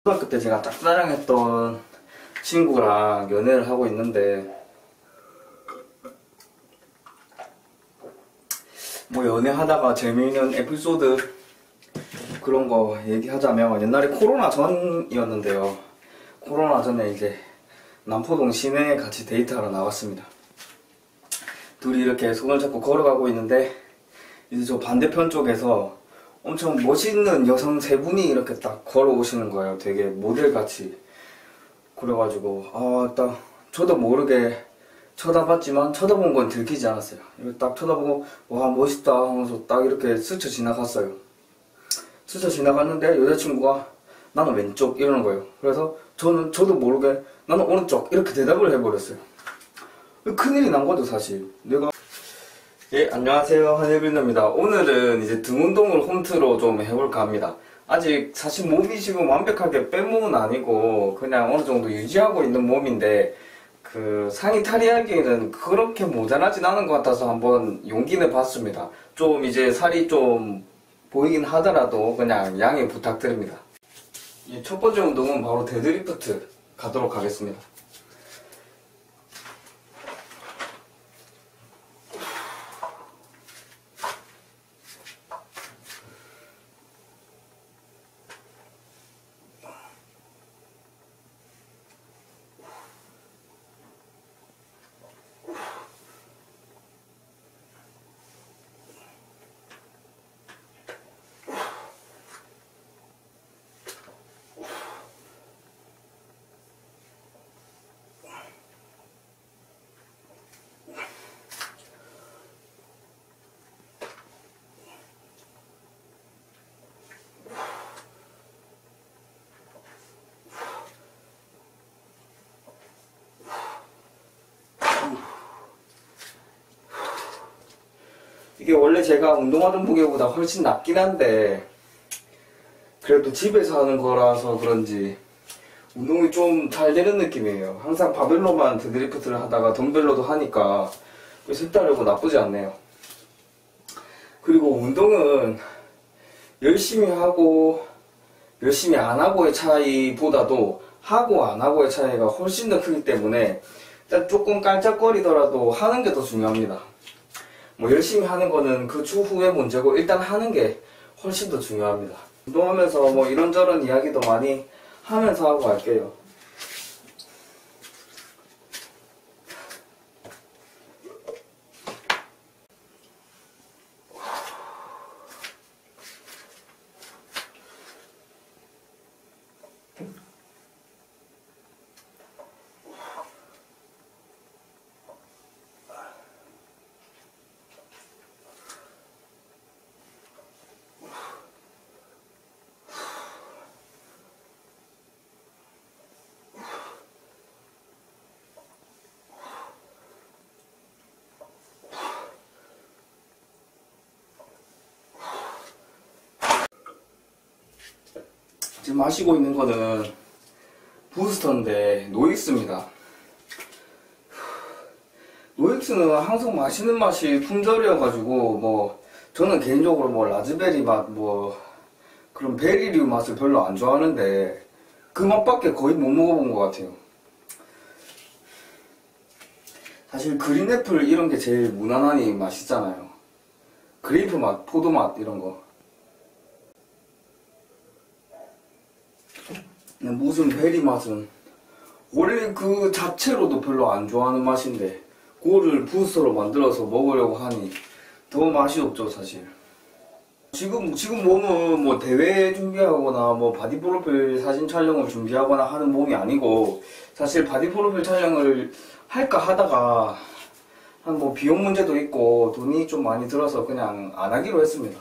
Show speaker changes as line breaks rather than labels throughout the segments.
초등학교 때 제가 짝사랑했던 친구랑 연애를 하고 있는데, 뭐 연애하다가 재미있는 에피소드 그런 거 얘기하자면, 옛날에 코로나 전이었는데요. 코로나 전에 이제 남포동 시내에 같이 데이트하러 나왔습니다. 둘이 이렇게 손을 잡고 걸어가고 있는데, 이제 저 반대편 쪽에서 엄청 멋있는 여성 세 분이 이렇게 딱 걸어오시는 거예요. 되게 모델같이. 그래가지고 딱 저도 모르게 쳐다봤지만 쳐다본 건 들키지 않았어요. 이렇게 딱 쳐다보고 와 멋있다 하면서 딱 이렇게 스쳐 지나갔어요. 스쳐 지나갔는데 여자친구가 나는 왼쪽 이러는 거예요. 그래서 저도 모르게 나는 오른쪽 이렇게 대답을 해버렸어요. 큰일이 난 거죠 사실. 예, 안녕하세요. 한일빌더입니다. 오늘은 이제 등 운동을 홈트로 좀 해볼까 합니다. 아직 사실 몸이 지금 완벽하게 뺀 몸은 아니고 그냥 어느 정도 유지하고 있는 몸인데, 그 상의 탈의하기에는 그렇게 모자라진 않은 것 같아서 한번 용기는 봤습니다. 좀 이제 살이 좀 보이긴 하더라도 그냥 양해 부탁드립니다. 첫 번째 운동은 바로 데드리프트 가도록 하겠습니다. 이게 원래 제가 운동하던 무게보다 훨씬 낮긴 한데, 그래도 집에서 하는 거라서 그런지 운동이 좀 잘 되는 느낌이에요. 항상 바벨로만 데드리프트를 하다가 덤벨로도 하니까 색다르고 나쁘지 않네요. 그리고 운동은 열심히 하고 열심히 안 하고의 차이보다도 하고 안 하고의 차이가 훨씬 더 크기 때문에 일단 조금 깔짝거리더라도 하는 게 더 중요합니다. 뭐 열심히 하는 거는 그 추후의 문제고, 일단 하는 게 훨씬 더 중요합니다. 운동하면서 뭐 이런저런 이야기도 많이 하면서 하고 갈게요. 지금 마시고 있는 거는 부스터인데 노익스입니다. 노익스는 항상 마시는 맛이 품절이어가지고, 뭐 저는 개인적으로 뭐 라즈베리 맛, 뭐 그런 베리류 맛을 별로 안 좋아하는데 그 맛밖에 거의 못 먹어본 것 같아요. 사실 그린애플 이런 게 제일 무난하니 맛있잖아요. 그레이프 맛, 포도 맛 이런 거. 무슨 베리 맛은 원래 그 자체로도 별로 안 좋아하는 맛인데, 그거를 부스터로 만들어서 먹으려고 하니 더 맛이 없죠 사실. 지금 몸은 뭐 대회 준비하거나 뭐 바디 프로필 사진 촬영을 준비하거나 하는 몸이 아니고, 사실 바디 프로필 촬영을 할까 하다가 한 뭐 비용 문제도 있고 돈이 좀 많이 들어서 그냥 안 하기로 했습니다.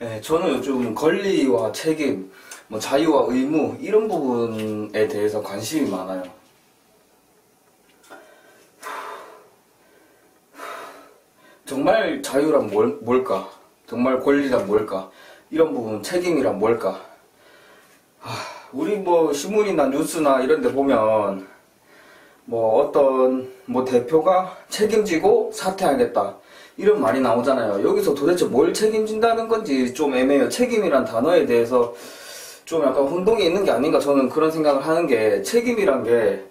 네, 저는 요즘 권리와 책임, 뭐 자유와 의무 이런 부분에 대해서 관심이 많아요. 정말 자유란 뭘까? 정말 권리란 뭘까? 이런 부분, 책임이란 뭘까? 우리 뭐 신문이나 뉴스나 이런 데 보면 뭐 어떤 뭐 대표가 책임지고 사퇴하겠다 이런 말이 나오잖아요. 여기서 도대체 뭘 책임진다는 건지 좀 애매해요. 책임이란 단어에 대해서 좀 약간 혼동이 있는 게 아닌가, 저는 그런 생각을 하는 게, 책임이란 게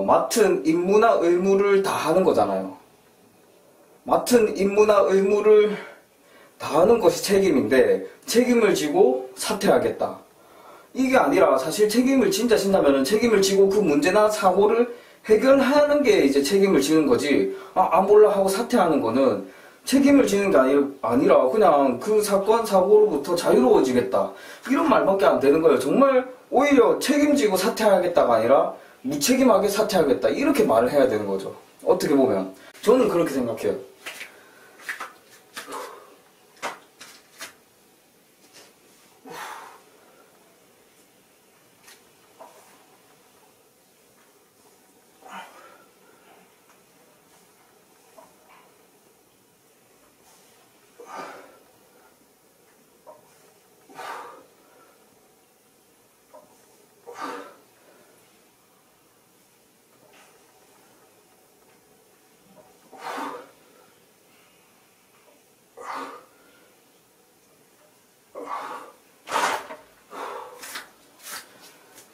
맡은 임무나 의무를 다 하는 거잖아요. 맡은 임무나 의무를 다 하는 것이 책임인데, 책임을 지고 사퇴하겠다, 이게 아니라, 사실 책임을 진짜 진다면은 책임을 지고 그 문제나 사고를 해결하는 게 이제 책임을 지는 거지, 몰라 하고 사퇴하는 거는 책임을 지는 게 아니라 그냥 그 사건 사고로부터 자유로워지겠다, 이런 말밖에 안 되는 거예요. 정말 오히려 책임지고 사퇴하겠다가 아니라 무책임하게 사퇴하겠다, 이렇게 말을 해야 되는 거죠. 어떻게 보면 저는 그렇게 생각해요.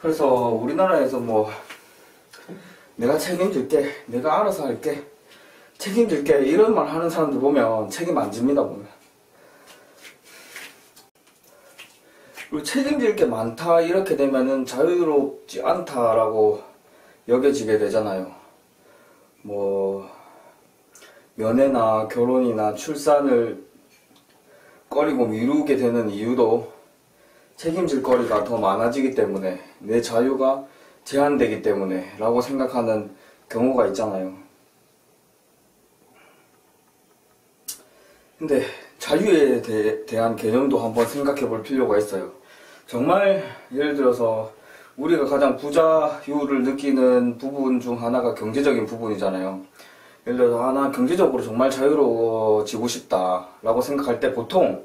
그래서 우리나라에서 뭐 내가 책임질게, 내가 알아서 할게, 책임질게 이런 말 하는 사람들 보면 책임 안 집니다, 보면. 그리고 책임질 게 많다 이렇게 되면은 자유롭지 않다라고 여겨지게 되잖아요. 뭐 연애나 결혼이나 출산을 꺼리고 미루게 되는 이유도 책임질 거리가 더 많아지기 때문에, 내 자유가 제한되기 때문에 라고 생각하는 경우가 있잖아요. 근데 자유에 대한 개념도 한번 생각해 볼 필요가 있어요. 정말 예를 들어서 우리가 가장 부자유를 느끼는 부분 중 하나가 경제적인 부분이잖아요. 예를 들어서 나 경제적으로 정말 자유로워지고 싶다 라고 생각할 때 보통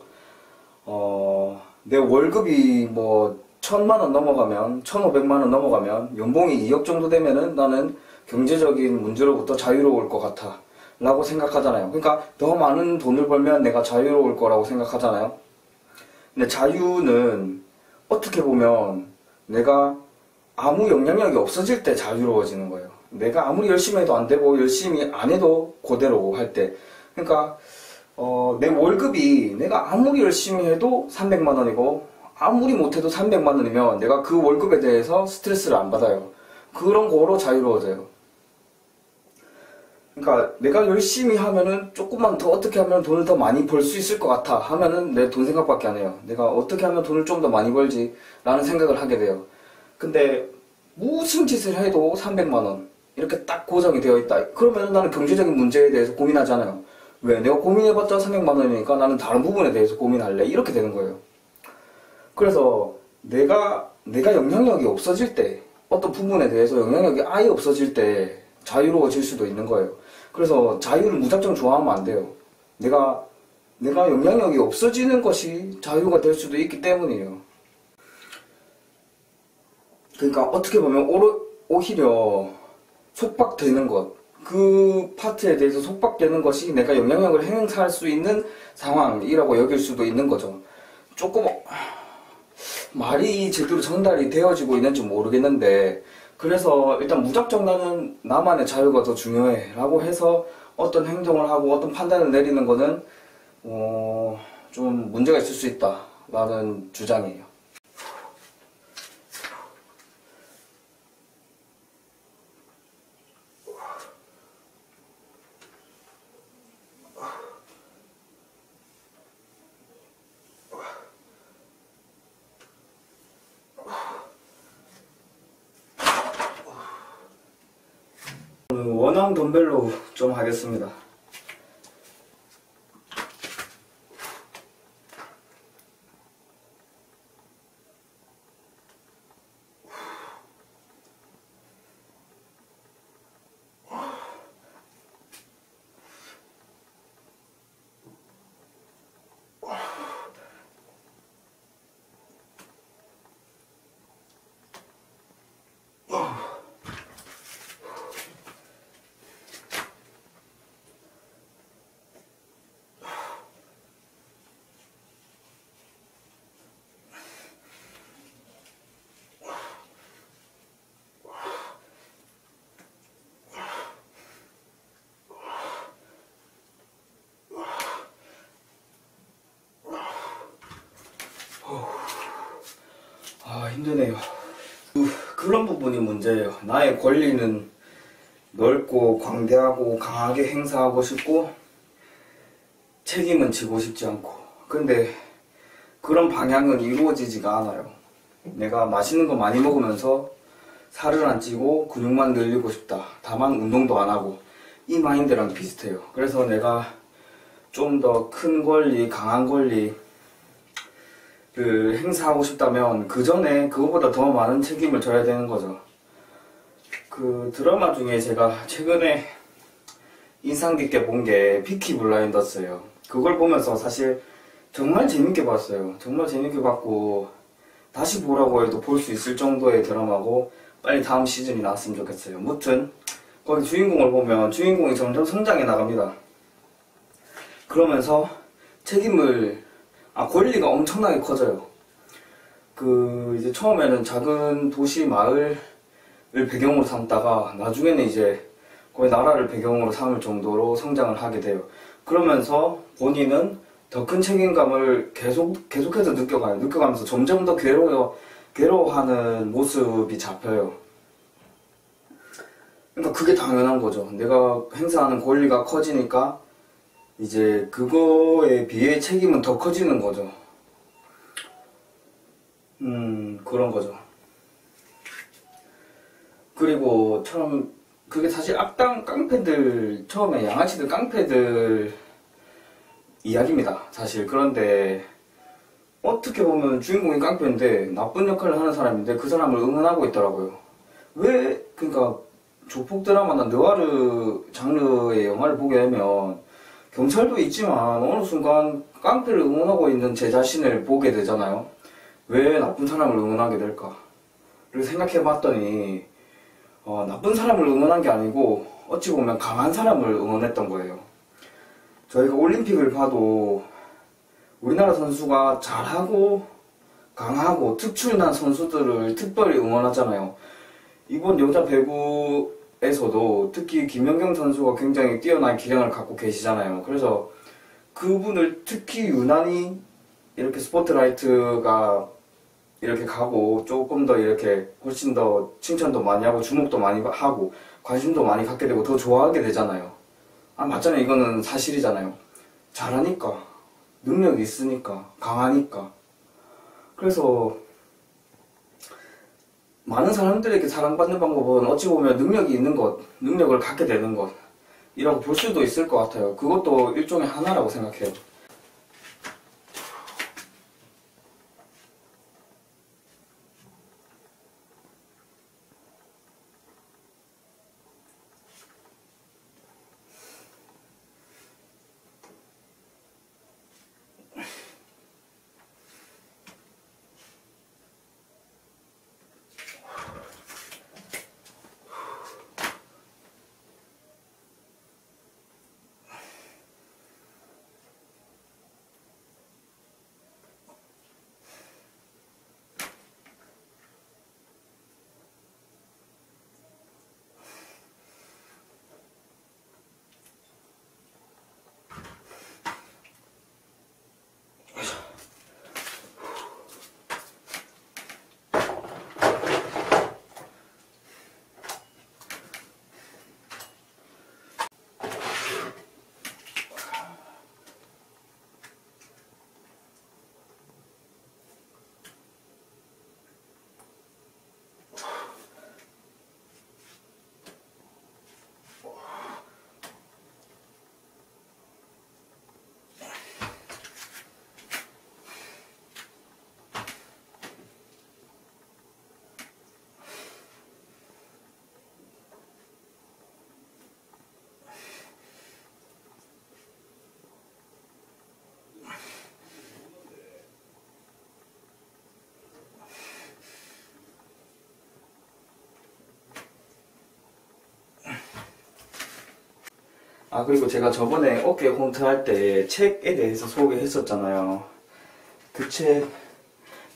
내 월급이 뭐 1000만원 넘어가면, 1500만원 넘어가면, 연봉이 2억 정도 되면은 나는 경제적인 문제로부터 자유로울 것 같아 라고 생각하잖아요. 그러니까 더 많은 돈을 벌면 내가 자유로울 거라고 생각하잖아요. 근데 자유는 어떻게 보면 내가 아무 영향력이 없어질 때 자유로워지는 거예요. 내가 아무리 열심히 해도 안 되고 열심히 안 해도 그대로 할 때. 그러니까 내 월급이 내가 아무리 열심히 해도 300만 원이고 아무리 못해도 300만 원이면 내가 그 월급에 대해서 스트레스를 안 받아요. 그런 거로 자유로워져요. 그러니까 내가 열심히 하면은 조금만 더 어떻게 하면 돈을 더 많이 벌 수 있을 것 같아 하면은 내 돈 생각밖에 안 해요. 내가 어떻게 하면 돈을 좀 더 많이 벌지 라는 생각을 하게 돼요. 근데 무슨 짓을 해도 300만 원 이렇게 딱 고정이 되어 있다, 그러면 나는 경제적인 문제에 대해서 고민하지 않아요. 왜? 내가 고민해봤자 300만 원이니까 나는 다른 부분에 대해서 고민할래, 이렇게 되는 거예요. 그래서 내가 영향력이 없어질 때, 어떤 부분에 대해서 영향력이 아예 없어질 때 자유로워질 수도 있는 거예요. 그래서 자유를 무작정 좋아하면 안 돼요. 내가 영향력이 없어지는 것이 자유가 될 수도 있기 때문이에요. 그러니까 어떻게 보면 오히려 속박되는 것, 그 파트에 대해서 속박되는 것이 내가 영향력을 행사할 수 있는 상황이라고 여길 수도 있는 거죠. 조금 말이 제대로 전달이 되어지고 있는지 모르겠는데, 그래서 일단 무작정 나는 나만의 자유가 더 중요해 라고 해서 어떤 행동을 하고 어떤 판단을 내리는 거는 좀 문제가 있을 수 있다 라는 주장이에요. 원형 덤벨로 좀 하겠습니다. 부분이 문제예요. 나의 권리는 넓고 광대하고 강하게 행사하고 싶고 책임은 지고 싶지 않고, 근데 그런 방향은 이루어지지가 않아요. 내가 맛있는 거 많이 먹으면서 살을 안 찌고 근육만 늘리고 싶다. 다만 운동도 안 하고, 이 마인드랑 비슷해요. 그래서 내가 좀 더 큰 권리, 강한 권리를 행사하고 싶다면 그 전에 그거보다 더 많은 책임을 져야 되는 거죠. 그 드라마 중에 제가 최근에 인상 깊게 본 게 피키 블라인더스예요. 그걸 보면서 사실 정말 재밌게 봤어요. 정말 재밌게 봤고 다시 보라고 해도 볼 수 있을 정도의 드라마고, 빨리 다음 시즌이 나왔으면 좋겠어요. 무튼 거기 주인공을 보면 주인공이 점점 성장해 나갑니다. 그러면서 권리가 엄청나게 커져요. 이제 처음에는 작은 도시 마을을 배경으로 삼다가 나중에는 이제 거의 나라를 배경으로 삼을 정도로 성장을 하게 돼요. 그러면서 본인은 더 큰 책임감을 계속해서 느껴가면서 점점 더 괴로워하는 모습이 잡혀요. 그러니까 그게 당연한 거죠. 내가 행사하는 권리가 커지니까 이제 그거에 비해 책임은 더 커지는 거죠. 그런 거죠. 그리고 그게 사실 악당 깡패들, 처음에 양아치들 깡패들 이야기입니다, 사실. 그런데 어떻게 보면 주인공이 깡패인데 나쁜 역할을 하는 사람인데 그 사람을 응원하고 있더라고요. 그러니까 조폭 드라마나 느와르 장르의 영화를 보게 되면 경찰도 있지만 어느 순간 깡패를 응원하고 있는 제 자신을 보게 되잖아요. 왜 나쁜 사람을 응원하게 될까? 그래서 생각해 봤더니 나쁜 사람을 응원한 게 아니고 어찌 보면 강한 사람을 응원했던 거예요. 저희가 올림픽을 봐도 우리나라 선수가 잘하고 강하고 특출난 선수들을 특별히 응원하잖아요. 이번 여자 배구에서도 특히 김연경 선수가 굉장히 뛰어난 기량을 갖고 계시잖아요. 그래서 그분을 특히 유난히 이렇게 스포트라이트가 이렇게 가고 조금 더 이렇게 훨씬 더 칭찬도 많이 하고 주목도 많이 하고 관심도 많이 갖게 되고 더 좋아하게 되잖아요. 맞잖아요. 이거는 사실이잖아요. 잘하니까, 능력이 있으니까, 강하니까. 그래서 많은 사람들에게 사랑받는 방법은 어찌 보면 능력이 있는 것, 능력을 갖게 되는 것 이라고 볼 수도 있을 것 같아요. 그것도 일종의 하나라고 생각해요. 그리고 제가 저번에 어깨 홈트 할 때 책에 대해서 소개했었잖아요. 그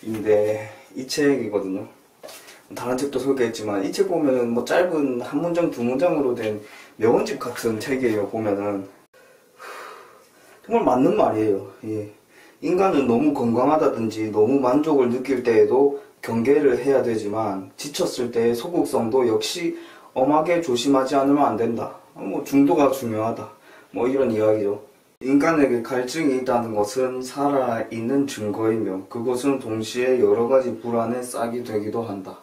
책인데 이 책이거든요. 다른 책도 소개했지만 이 책 보면은 뭐 짧은 한 문장 두 문장으로 된 명언집 같은 책이에요. 보면은 정말 맞는 말이에요. 예. 인간은 너무 건강하다든지 너무 만족을 느낄 때에도 경계를 해야 되지만 지쳤을 때의 소극성도 역시 엄하게 조심하지 않으면 안 된다. 뭐 중도가 중요하다. 뭐 이런 이야기죠. 인간에게 갈증이 있다는 것은 살아있는 증거이며 그것은 동시에 여러가지 불안의 싹이 되기도 한다.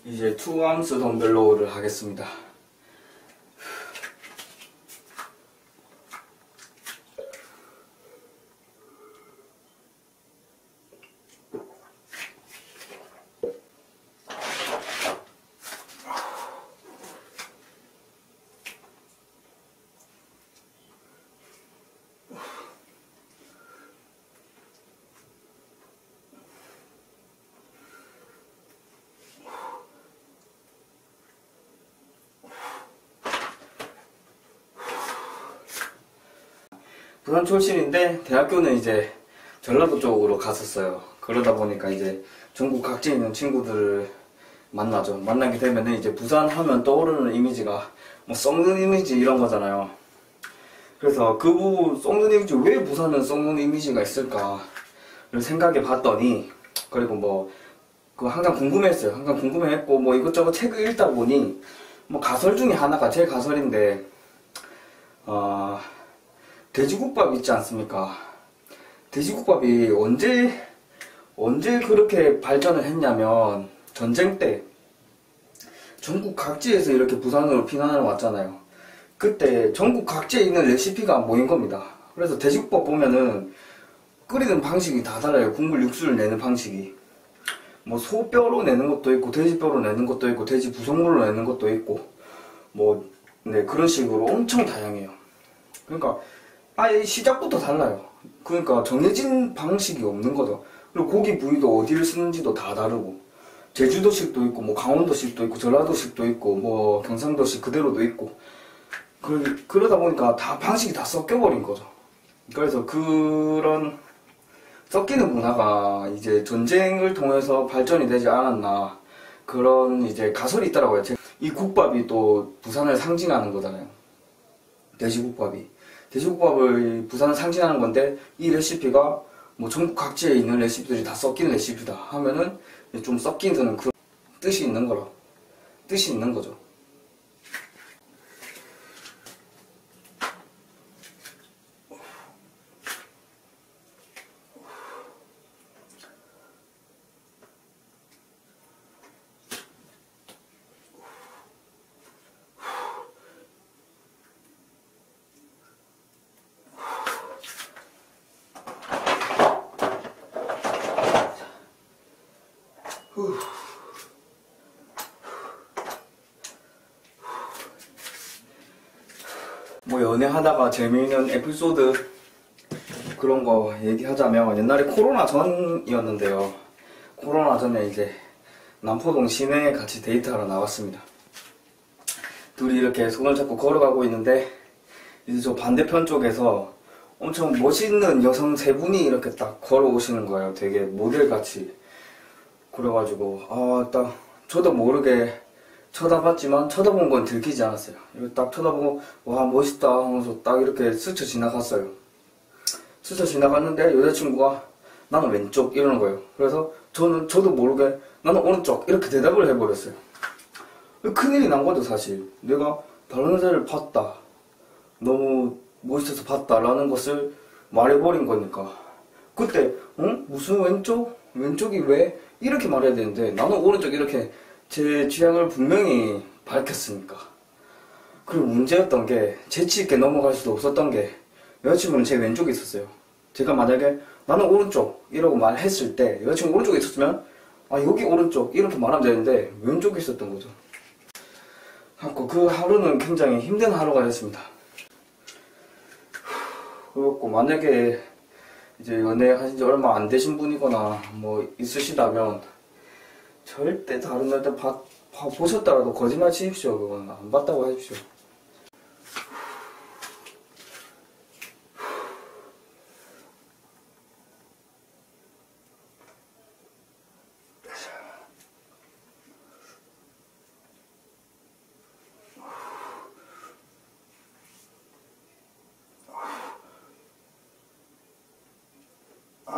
이제 2오unce 덤벨로우를 하겠습니다. 부산 출신인데 대학교는 이제 전라도 쪽으로 갔었어요. 그러다 보니까 이제 전국 각지에 있는 친구들을 만나죠. 만나게 되면은 이제 부산 하면 떠오르는 이미지가 뭐 썩는 이미지 이런 거잖아요. 그래서 그 부분 썩는 이미지, 왜 부산은 썩는 이미지가 있을까를 생각해 봤더니, 그리고 뭐 그거 항상 궁금했어요. 항상 궁금했고 뭐 이것저것 책을 읽다 보니 뭐 가설 중에 하나가 제 가설인데 돼지국밥 있지 않습니까? 돼지국밥이 언제 그렇게 발전을 했냐면 전쟁 때 전국 각지에서 이렇게 부산으로 피난을 왔잖아요. 그때 전국 각지에 있는 레시피가 모인 겁니다. 그래서 돼지국밥 보면은 끓이는 방식이 다 달라요. 국물 육수를 내는 방식이. 뭐 소뼈로 내는 것도 있고 돼지뼈로 내는 것도 있고 돼지 부속물로 내는 것도 있고 뭐 네, 그런 식으로 엄청 다양해요. 그러니까 아예 시작부터 달라요. 그러니까 정해진 방식이 없는 거죠. 그리고 고기 부위도 어디를 쓰는지도 다 다르고 제주도식도 있고 뭐 강원도식도 있고 전라도식도 있고 뭐 경상도식 그대로도 있고 그러다 보니까 다 방식이 다 섞여버린 거죠. 그래서 그런 섞이는 문화가 이제 전쟁을 통해서 발전이 되지 않았나 그런 이제 가설이 있더라고요. 이 국밥이 또 부산을 상징하는 거잖아요. 돼지국밥을 부산을 상징하는 건데 이 레시피가 뭐 전국 각지에 있는 레시피들이 다 섞인 레시피다 하면은 좀 섞이는 그 뜻이 있는 거죠. 뭐 연애하다가 재미있는 에피소드 그런 거 얘기하자면 옛날에 코로나 전이었는데요. 코로나 전에 이제 남포동 시내에 같이 데이트하러 나왔습니다. 둘이 이렇게 손을 잡고 걸어가고 있는데 이제 저 반대편 쪽에서 엄청 멋있는 여성 세 분이 이렇게 딱 걸어오시는 거예요. 되게 모델같이. 그래가지고 딱 저도 모르게 쳐다봤지만 쳐다본 건 들키지 않았어요. 이거 딱 쳐다보고 와 멋있다 하면서 딱 이렇게 스쳐 지나갔어요. 스쳐 지나갔는데 여자친구가 나는 왼쪽 이러는 거예요. 그래서 저도 모르게 나는 오른쪽 이렇게 대답을 해버렸어요. 큰일이 난 거죠 사실. 내가 다른 여자를 봤다, 너무 멋있어서 봤다 라는 것을 말해버린 거니까. 그때 무슨 왼쪽이 왜? 이렇게 말해야 되는데 나는 오른쪽 이렇게 제 취향을 분명히 밝혔으니까. 그리고 문제였던 게 재치있게 넘어갈 수도 없었던 게 여자친구는 제 왼쪽에 있었어요. 제가 만약에 나는 오른쪽 이라고 말했을 때 여자친구 오른쪽에 있었으면 여기 오른쪽 이렇게 말하면 되는데 왼쪽에 있었던 거죠. 그 하루는 굉장히 힘든 하루가 됐습니다. 그렇고 만약에 이제 연애하신 지 얼마 안 되신 분이거나 뭐 있으시다면 절대 다른 여자 보셨더라도 거짓말 치십시오. 그건 안 봤다고 하십시오.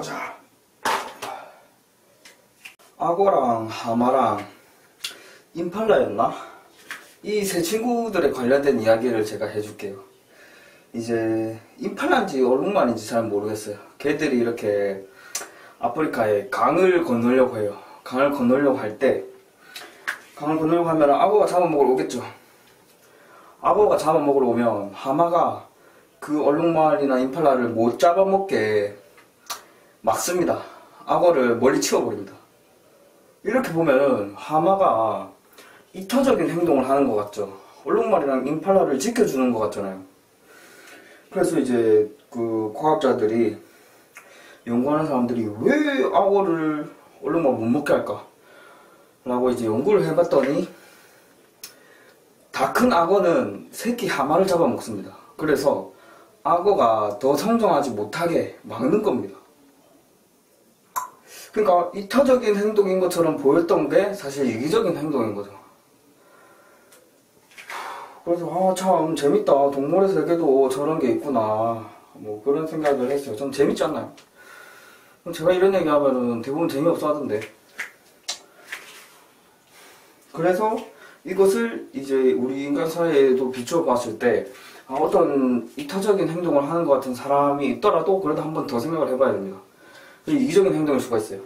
자, 악어랑 하마랑 임팔라였나? 이 세 친구들에 관련된 이야기를 제가 해줄게요. 이제 임팔라인지 얼룩말인지 잘 모르겠어요. 걔들이 이렇게 아프리카에 강을 건너려고 해요. 강을 건너려고 하면 악어가 잡아먹으러 오겠죠. 악어가 잡아먹으러 오면 하마가 그 얼룩말이나 임팔라를 못 잡아먹게 막습니다. 악어를 멀리 치워버립니다. 이렇게 보면은 하마가 이타적인 행동을 하는 것 같죠. 얼룩말이랑 임팔라를 지켜주는 것 같잖아요. 그래서 이제 그 과학자들이, 연구하는 사람들이 왜 악어를 얼룩말 못 먹게 할까? 라고 이제 연구를 해봤더니 다 큰 악어는 새끼 하마를 잡아먹습니다. 그래서 악어가 더 성장하지 못하게 막는 겁니다. 그러니까 이타적인 행동인 것처럼 보였던 게 사실 이기적인 행동인 거죠. 그래서 참 재밌다. 동물의 세계도 저런 게 있구나. 뭐 그런 생각을 했어요. 전 재밌지 않나요? 제가 이런 얘기하면은 대부분 재미없어 하던데. 그래서 이것을 이제 우리 인간 사회에도 비추어 봤을 때 어떤 이타적인 행동을 하는 것 같은 사람이 있더라도 그래도 한 번 더 생각을 해봐야 됩니다. 이기적인 행동일 수가 있어요.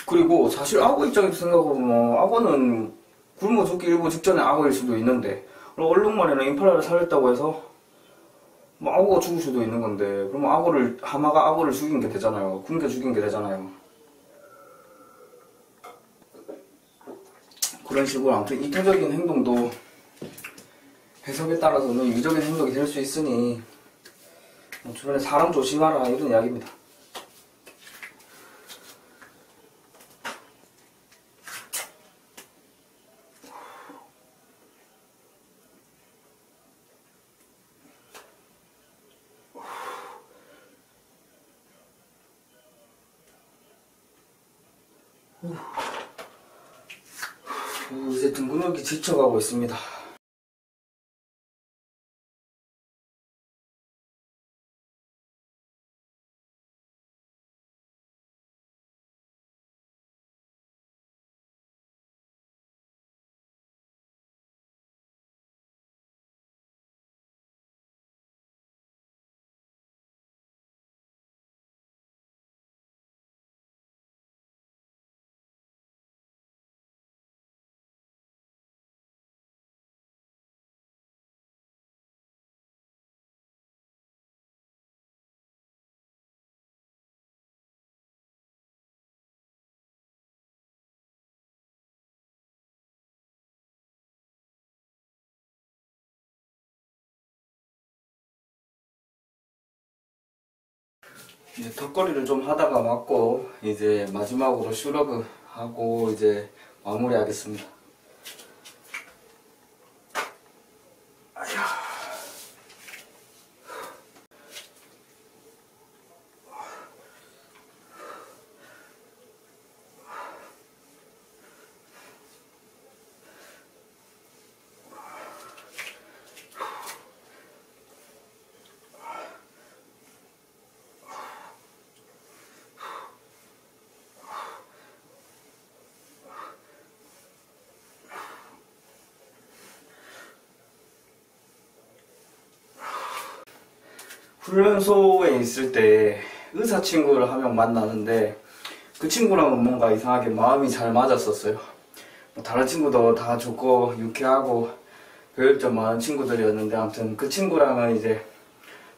그리고 사실 악어 입장에서 생각해보면 악어는 굶어 죽기 일부 직전에 악어일 수도 있는데, 얼룩말이나 임팔라를 살렸다고 해서 뭐 악어가 죽을 수도 있는 건데, 그러면 하마가 악어를 죽인 게 되잖아요. 굶겨 죽인 게 되잖아요. 그런 식으로 아무튼 이타적인 행동도 해석에 따라서는 이기적인 행동이 될 수 있으니 주변에 사람 조심하라 이런 이야기입니다. 이제 등 근육이 지쳐가고 있습니다. 이제 턱걸이를 좀 하다가 맞고 이제 마지막으로 슈러그 하고 이제 마무리하겠습니다. 훈련소에 있을 때 의사 친구를 한 명 만나는데 그 친구랑은 뭔가 이상하게 마음이 잘 맞았었어요. 다른 친구도 다 좋고 유쾌하고 배울 많은 친구들이었는데 아무튼 그 친구랑은 이제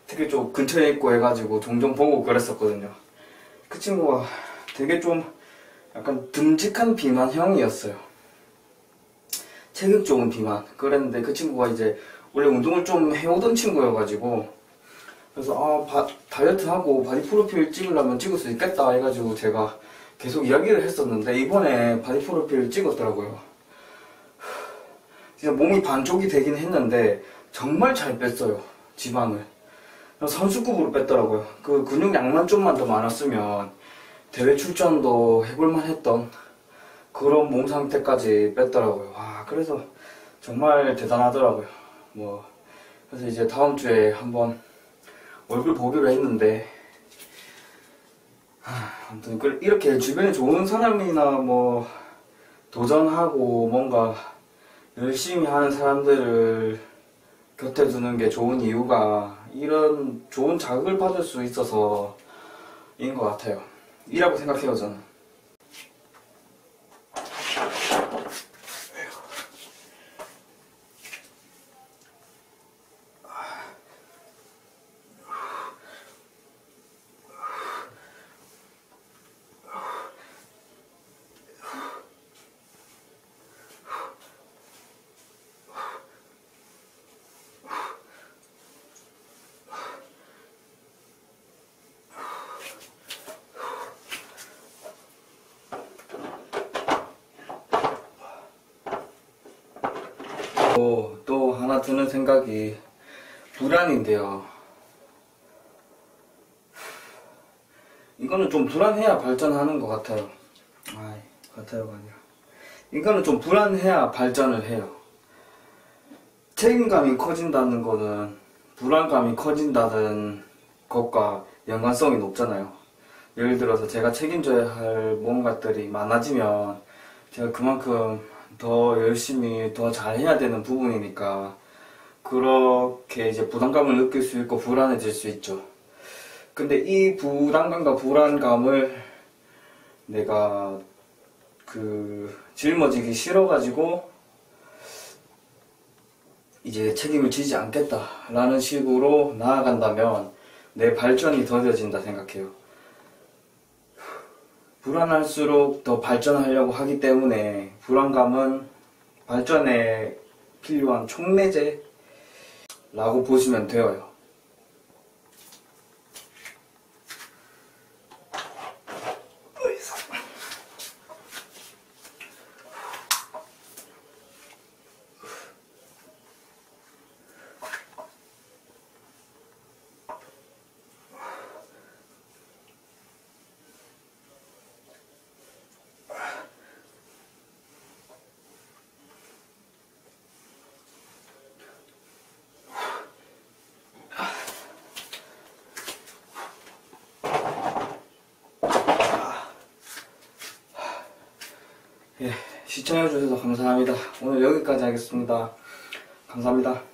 특히 좀 근처에 있고 해가지고 종종 보고 그랬었거든요. 그 친구가 되게 좀 약간 듬직한 비만형이었어요. 체격 좋은 비만. 그랬는데 그 친구가 이제 원래 운동을 좀 해오던 친구여가지고, 그래서 다이어트하고 바디 프로필 찍으려면 찍을 수 있겠다 해가지고 제가 계속 이야기를 했었는데, 이번에 바디 프로필 찍었더라고요. 진짜 몸이 반쪽이 되긴 했는데 정말 잘 뺐어요, 지방을. 선수급으로 뺐더라고요. 그 근육량만 좀만 더 많았으면 대회 출전도 해볼만 했던 그런 몸 상태까지 뺐더라고요. 그래서 정말 대단하더라고요. 그래서 이제 다음 주에 한번 얼굴 보기로 했는데, 아무튼 이렇게 주변에 좋은 사람이나 도전하고 뭔가 열심히 하는 사람들을 곁에 두는 게 좋은 이유가 이런 좋은 자극을 받을 수 있어서인 것 같아요. 이라고 생각해요, 저는. 또 하나 드는 생각이 불안인데요. 이거는 좀 불안해야 발전하는 것 같아요. 같아요가 아니라. 이거는 좀 불안해야 발전을 해요. 책임감이 커진다는 거는 불안감이 커진다는 것과 연관성이 높잖아요. 예를 들어서 제가 책임져야 할 뭔가들이 많아지면 제가 그만큼 더 열심히 더 잘해야 되는 부분이니까 그렇게 이제 부담감을 느낄 수 있고 불안해질 수 있죠. 근데 이 부담감과 불안감을 내가 짊어지기 싫어가지고 이제 책임을 지지 않겠다라는 식으로 나아간다면 내 발전이 더뎌진다 생각해요. 불안할수록 더 발전하려고 하기 때문에 불안감은 발전에 필요한 촉매제라고 보시면 돼요. 시청해주셔서 감사합니다. 오늘 여기까지 하겠습니다. 감사합니다.